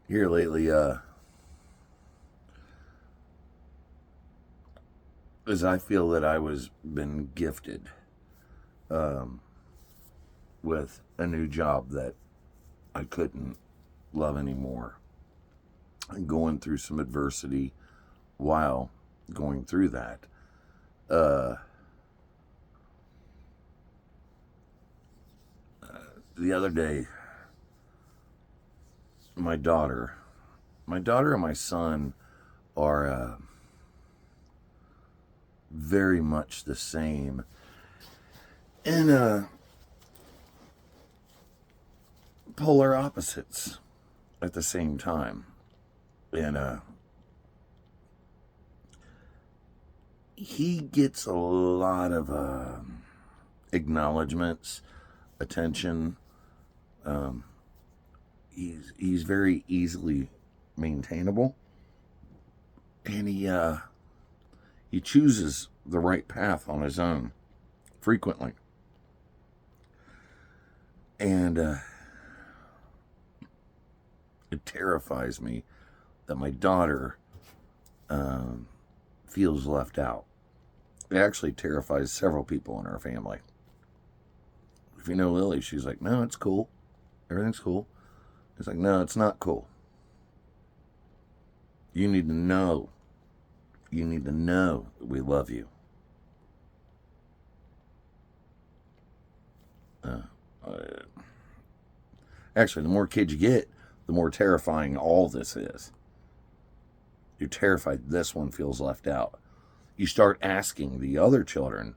Here lately, as I feel that I was been gifted um, with a new job that I couldn't love anymore, and going through some adversity while going through that. Uh, the other day, my daughter, and my son are very much the same, and polar opposites at the same time. And he gets a lot of acknowledgments, attention. Um, he's very easily maintainable, and he chooses the right path on his own frequently. And it terrifies me that my daughter feels left out. It actually terrifies several people in our family. If you know Lily, she's like, no, it's cool. Everything's cool. It's like, no, it's not cool. You need to know. You need to know that we love you. Uh, Actually, the more kids you get, the more terrifying all this is. You're terrified this one feels left out. You start asking the other children,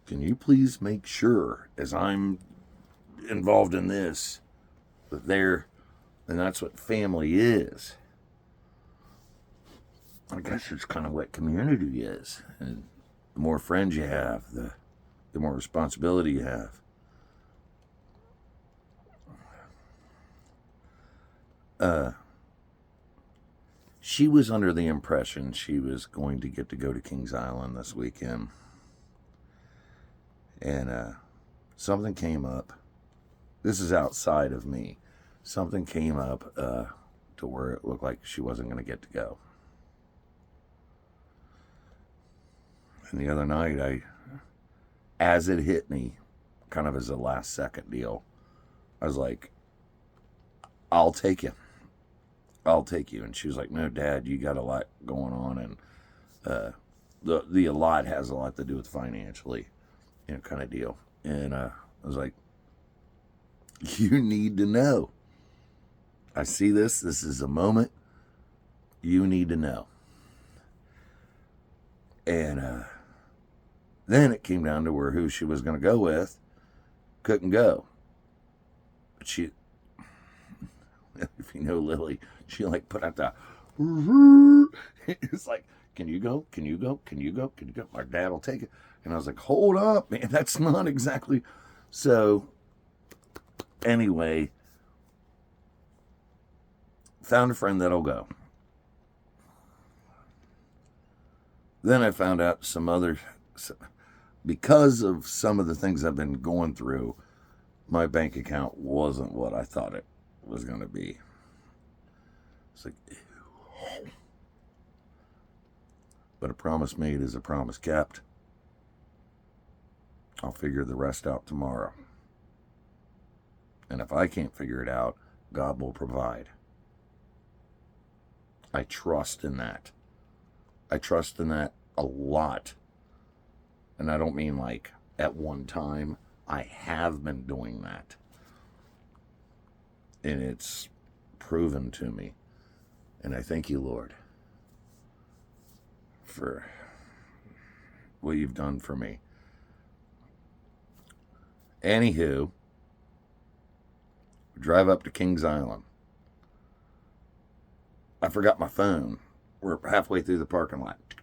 can you please make sure, as I'm involved in this, that they're, and that's what family is. I guess it's kind of what community is. And the more friends you have, the more responsibility you have. She was under the impression she was going to get to go to Kings Island this weekend. And something came up. This is outside of me. Something came up to where it looked like she wasn't going to get to go. And the other night, as it hit me, kind of as a last second deal, I was like, I'll take you. I'll take you. And she was like, no, Dad, you got a lot going on. And the a lot has a lot to do with financially, kind of deal. And I was like, you need to know. I see this. This is a moment. You need to know. And then it came down to where who she was going to go with couldn't go. But she, if you know Lily, she like put out the, it's like, can you go? Can you go? Can you go? Can you go? My dad will take it. And I was like, hold up, man, that's not exactly. So anyway, found a friend that'll go. Then I found out because of some of the things I've been going through, my bank account wasn't what I thought it was going to be. It's like, ew. But a promise made is a promise kept. I'll figure the rest out tomorrow. And if I can't figure it out, God will provide. I trust in that. I trust in that a lot. And I don't mean like at one time. I have been doing that. And it's proven to me. And I thank you, Lord, for what you've done for me. Anywho, drive up to Kings Island. I forgot my phone. We're halfway through the parking lot. I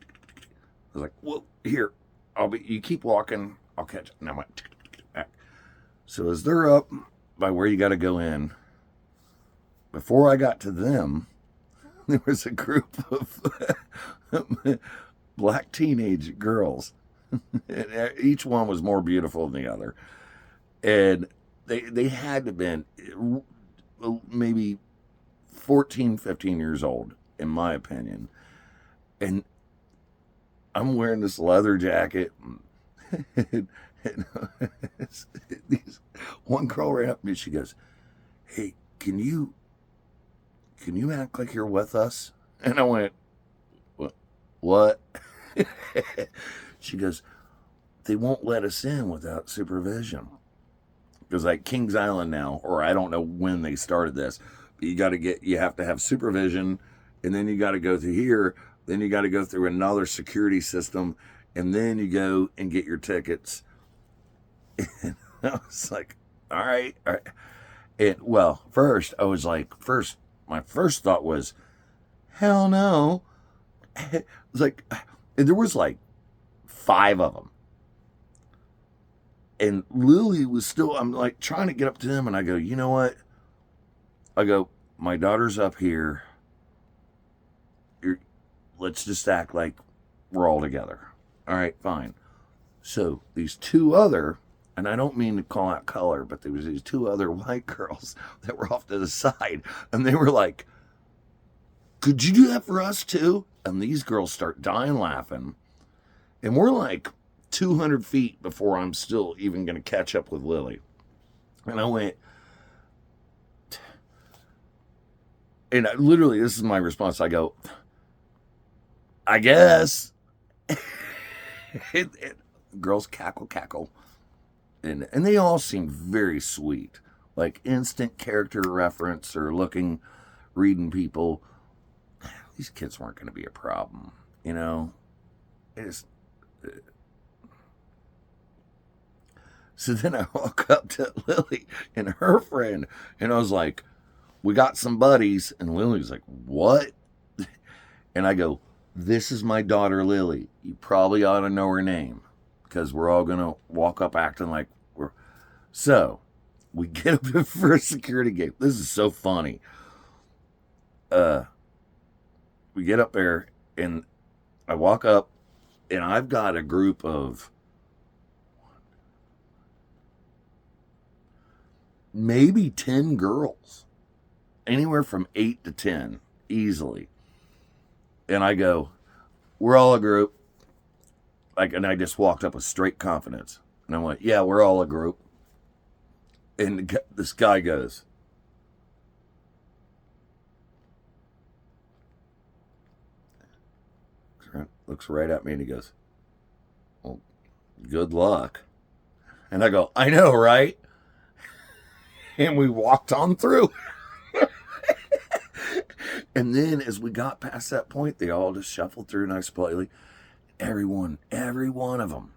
was like, well, here, you keep walking, I'll catch it. And I went back. So as they're up by where you got to go in, before I got to them, there was a group of black teenage girls. Each one was more beautiful than the other. And they had to have been maybe 14, 15 years old, in my opinion. And I'm wearing this leather jacket. And one girl ran up to me. She goes, "Hey, can you act like you're with us?" And I went, "What?" She goes, "They won't let us in without supervision." Because like Kings Island now, or I don't know when they started this, but you have to have supervision, and then you got to go through here, then you got to go through another security system, and then you go and get your tickets. And I was like, all right. Well, first my first thought was, hell no. It was like, and there was like 5 of them. And Lily was still, I'm like trying to get up to them, and I go, you know what? I go, my daughter's up here. Let's just act like we're all together. All right, fine. So these 2 other, and I don't mean to call out color, but there was these 2 other white girls that were off to the side, and they were like, "Could you do that for us too?" And these girls start dying laughing, and we're like 200 feet before I'm still even going to catch up with Lily. And I went, and literally, this is my response. I go, "I guess." Girls cackle. And they all seem very sweet. Like instant character reference or reading people. These kids weren't going to be a problem, you know? So then I walk up to Lily and her friend, and I was like, "We got some buddies." And Lily's like, "What?" And I go, "This is my daughter, Lily. You probably ought to know her name, because we're all going to walk up acting like we're..." So we get up to the first security gate. This is so funny. We get up there, and I walk up, and I've got a group of maybe 10 girls, anywhere from 8 to 10, easily. And I go, "We're all a group." And I just walked up with straight confidence. And I went, "Yeah, we're all a group." And this guy goes, looks right at me, and he goes, "Well, good luck." And I go, "I know, right?" And we walked on through. And then as we got past that point, they all just shuffled through nice politely. Every one of them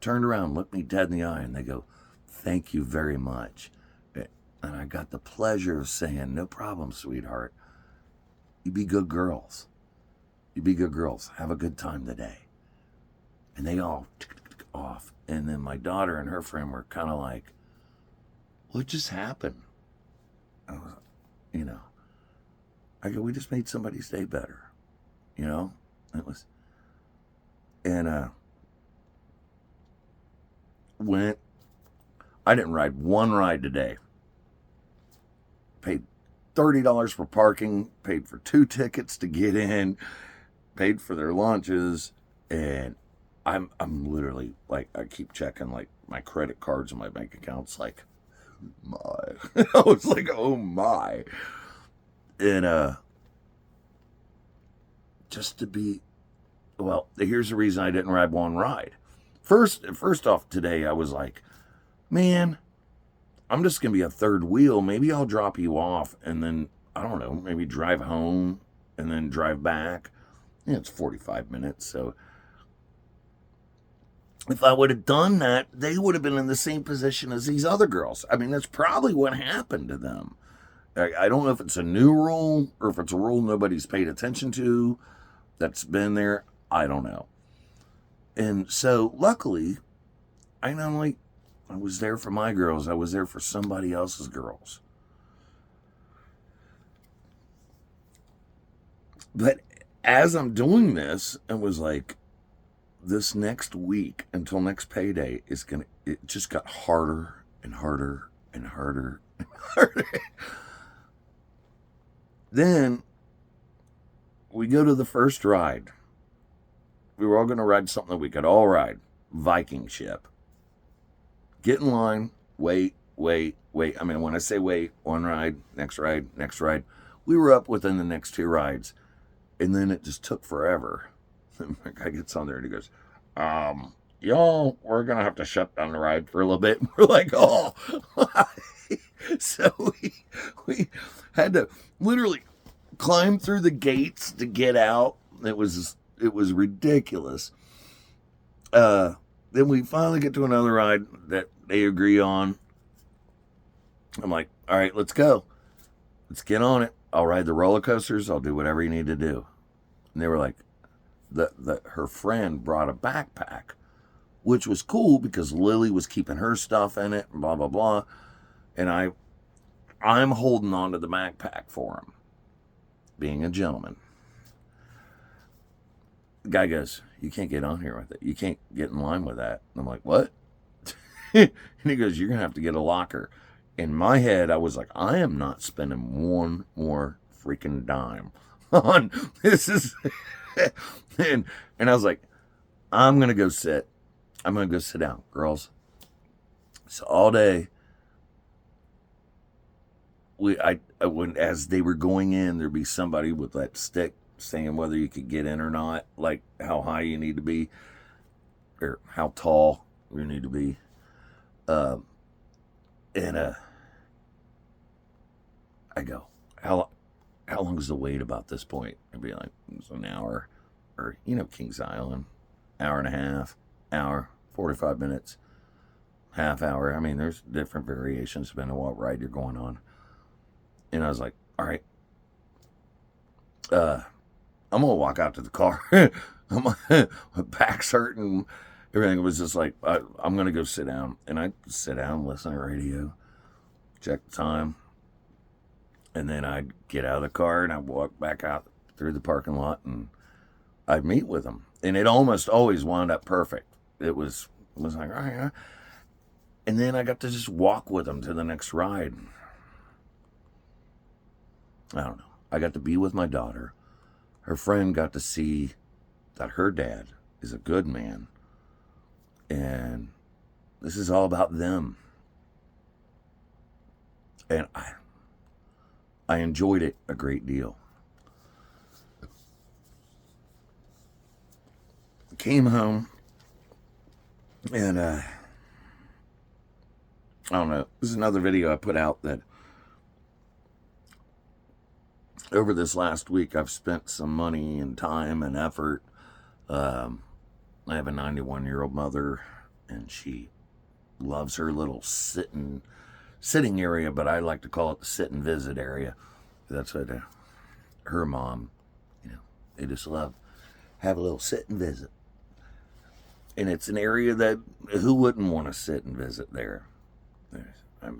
turned around, looked me dead in the eye, and they go, "Thank you very much." And I got the pleasure of saying, "No problem, sweetheart. You be good girls. You be good girls. Have a good time today." And they all off. And then my daughter and her friend were kind of like, "What just happened?" I was, I go, "We just made somebody's day better." It was, and I didn't ride one ride today. Paid $30 for parking, paid for 2 tickets to get in, paid for their lunches, and I'm literally like, I keep checking like my credit cards and my bank accounts, like, my. I was like, oh my. And just to be, well, here's the reason I didn't ride one ride. First off today, I was like, man, I'm just going to be a third wheel. Maybe I'll drop you off and then, I don't know, maybe drive home and then drive back. Yeah, it's 45 minutes. So if I would have done that, they would have been in the same position as these other girls. I mean, that's probably what happened to them. I don't know if it's a new rule or if it's a rule nobody's paid attention to that's been there. I don't know. And so luckily, I was there for my girls. I was there for somebody else's girls. But as I'm doing this, it was like, this next week until next payday it just got harder and harder and harder and harder. Then we go to the first ride. We were all going to ride something that we could all ride. Viking ship. Get in line, wait. I mean, when I say wait, one ride, next ride, next ride. We were up within the next 2 rides. And then it just took forever. The guy gets on there and he goes, y'all, we're going to have to shut down the ride for a little bit. And we're like, oh. So we had to literally climb through the gates to get out. It was ridiculous. Then we finally get to another ride that they agree on. I'm like, all right, let's go. Let's get on it. I'll ride the roller coasters. I'll do whatever you need to do. And they were like, her friend brought a backpack, which was cool because Lily was keeping her stuff in it and blah, blah, blah. And I'm holding on to the backpack for him, being a gentleman. The guy goes, you can't get on here with it. You can't get in line with that. And I'm like, what? And he goes, you're going to have to get a locker. In my head, I was like, I am not spending one more freaking dime on this. And I was like, I'm going to go sit. I'm going to go sit down, girls. So all day, as they were going in, there'd be somebody with that stick saying whether you could get in or not, like how high you need to be or how tall you need to be. I go, how long is the wait about this point? I'd be like, it's an hour, or Kings Island, hour and a half, hour, 45 minutes, half hour. I mean, there's different variations depending on what ride you're going on. And I was like, all right, I'm going to walk out to the car. My back's hurting. Everything was just like, I'm going to go sit down. And I sit down, listen to radio, check the time. And then I'd get out of the car and I'd walk back out through the parking lot and I'd meet with them. And it almost always wound up perfect. It was like, all right. And then I got to just walk with them to the next ride. I don't know. I got to be with my daughter. Her friend got to see that her dad is a good man. And this is all about them. And I enjoyed it a great deal. Came home and I don't know. This is another video I put out that over this last week I've spent some money and time and effort. I have a 91-year-old mother and she loves her little sitting area, but I like to call it the sit and visit area. That's what her mom, they just love have a little sit and visit. And it's an area that who wouldn't want to sit and visit there? I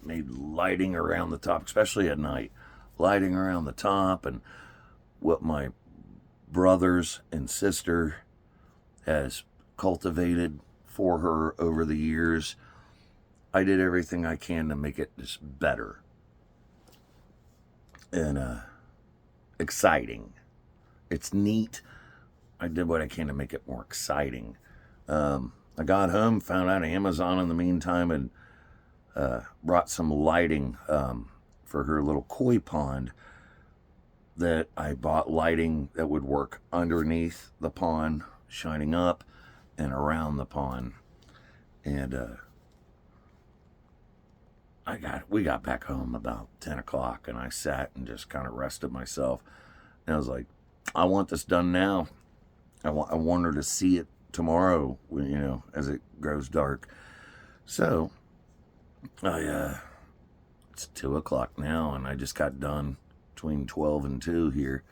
made lighting around the top, especially at night, lighting around the top, and what my brothers and sister has cultivated for her over the years. I did everything I can to make it just better and exciting. It's neat. I did what I can to make it more exciting. I got home, found out Amazon in the meantime, and brought some lighting for her little koi pond that I bought lighting that would work underneath the pond, shining up and around the pond. And we got back home about 10 o'clock and I sat and just kind of rested myself. And I was like, I want this done now. I want her to see it tomorrow, as it grows dark. So it's 2 o'clock now and I just got done between 12 and 2 here.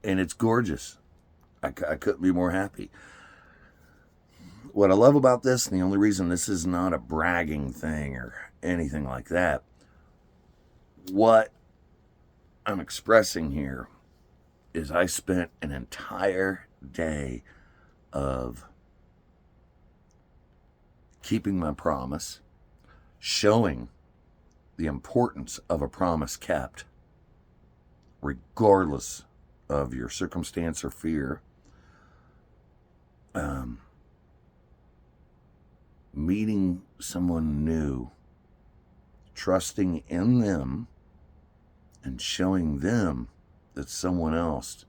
And it's gorgeous. I couldn't be more happy. What I love about this, and the only reason this is not a bragging thing or anything like that, what I'm expressing here is I spent an entire day of keeping my promise, showing the importance of a promise kept, regardless of your circumstance or fear. Meeting someone new, trusting in them, and showing them that someone else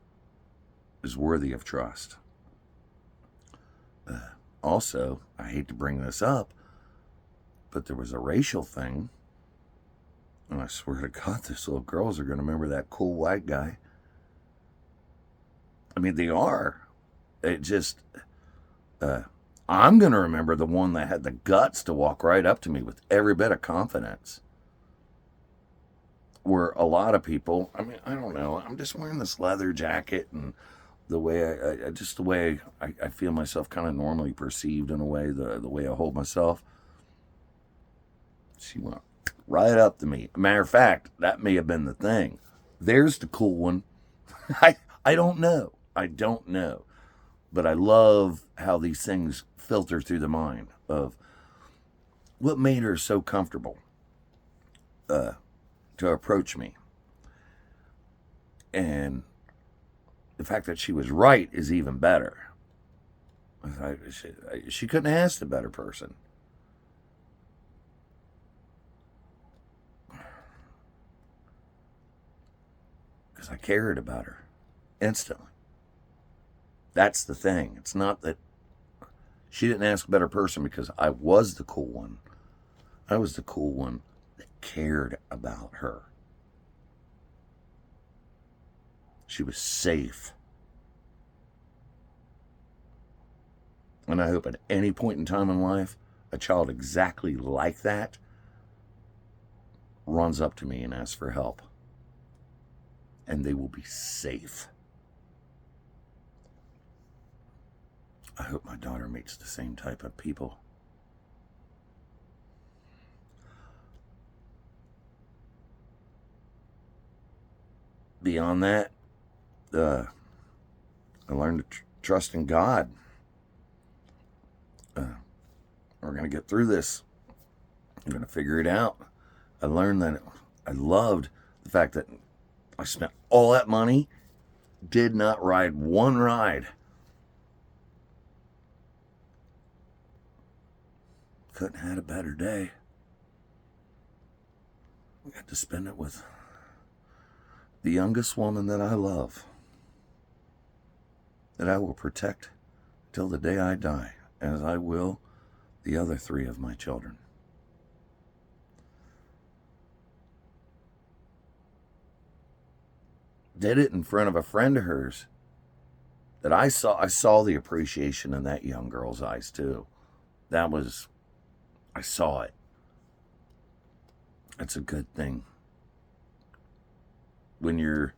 is worthy of trust. Also, I hate to bring this up, but there was a racial thing, and I swear to God, these little girls are going to remember that cool white guy. I mean, they are. It just, I'm going to remember the one that had the guts to walk right up to me with every bit of confidence. Where a lot of people, I mean, I don't know, I'm just wearing this leather jacket, and the way I feel myself kind of normally perceived in a way, the way I hold myself. She went right up to me. Matter of fact, that may have been the thing. There's the cool one. I don't know. I don't know. But I love how these things filter through the mind of what made her so comfortable to approach me. And the fact that she was right is even better. She couldn't have asked a better person. Because I cared about her instantly. That's the thing. It's not that she didn't ask a better person because I was the cool one. I was the cool one that cared about her. She was safe. And I hope at any point in time in life, a child exactly like that runs up to me and asks for help. And they will be safe. I hope my daughter meets the same type of people. Beyond that, I learned to trust in God. We're going to get through this. I'm going to figure it out. I learned that I loved the fact that I spent all that money, did not ride one ride. Couldn't have had a better day. I got to spend it with the youngest woman that I love, that I will protect till the day I die, as I will the other 3 of my children. Did it in front of a friend of hers that I saw the appreciation in that young girl's eyes too. I saw it. It's a good thing. When you're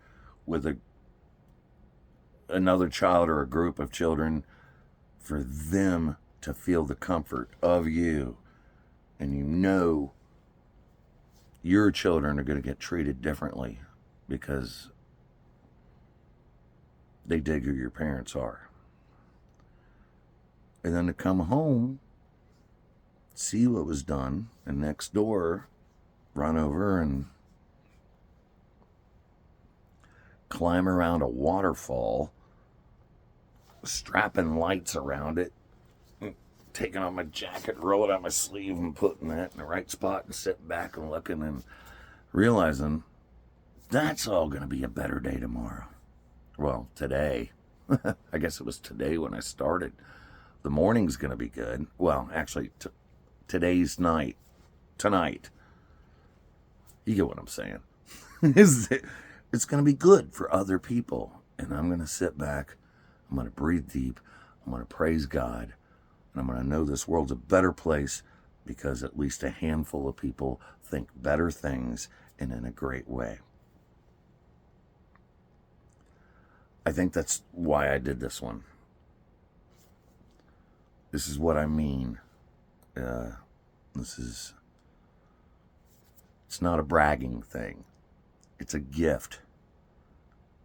with another child or a group of children, for them to feel the comfort of you, and you know your children are going to get treated differently because they dig who your parents are. And then to come home, see what was done, and next door, run over and climb around a waterfall, strapping lights around it, taking off my jacket, rolling out my sleeve and putting that in the right spot and sitting back and looking and realizing that's all going to be a better day tomorrow. Well, today. I guess it was today when I started. The morning's going to be good. Well, actually, today's night. Tonight. You get what I'm saying. It's going to be good for other people. And I'm going to sit back. I'm going to breathe deep. I'm going to praise God. And I'm going to know this world's a better place because at least a handful of people think better things and in a great way. I think that's why I did this one. This is what I mean. It's not a bragging thing. It's a gift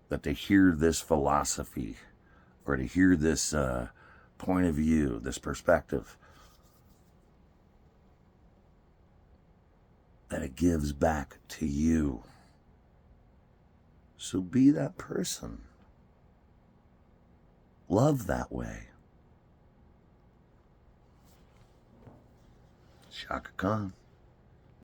that to hear this philosophy or to hear this point of view, this perspective, that it gives back to you. So be that person. Love that way. Chaka Khan.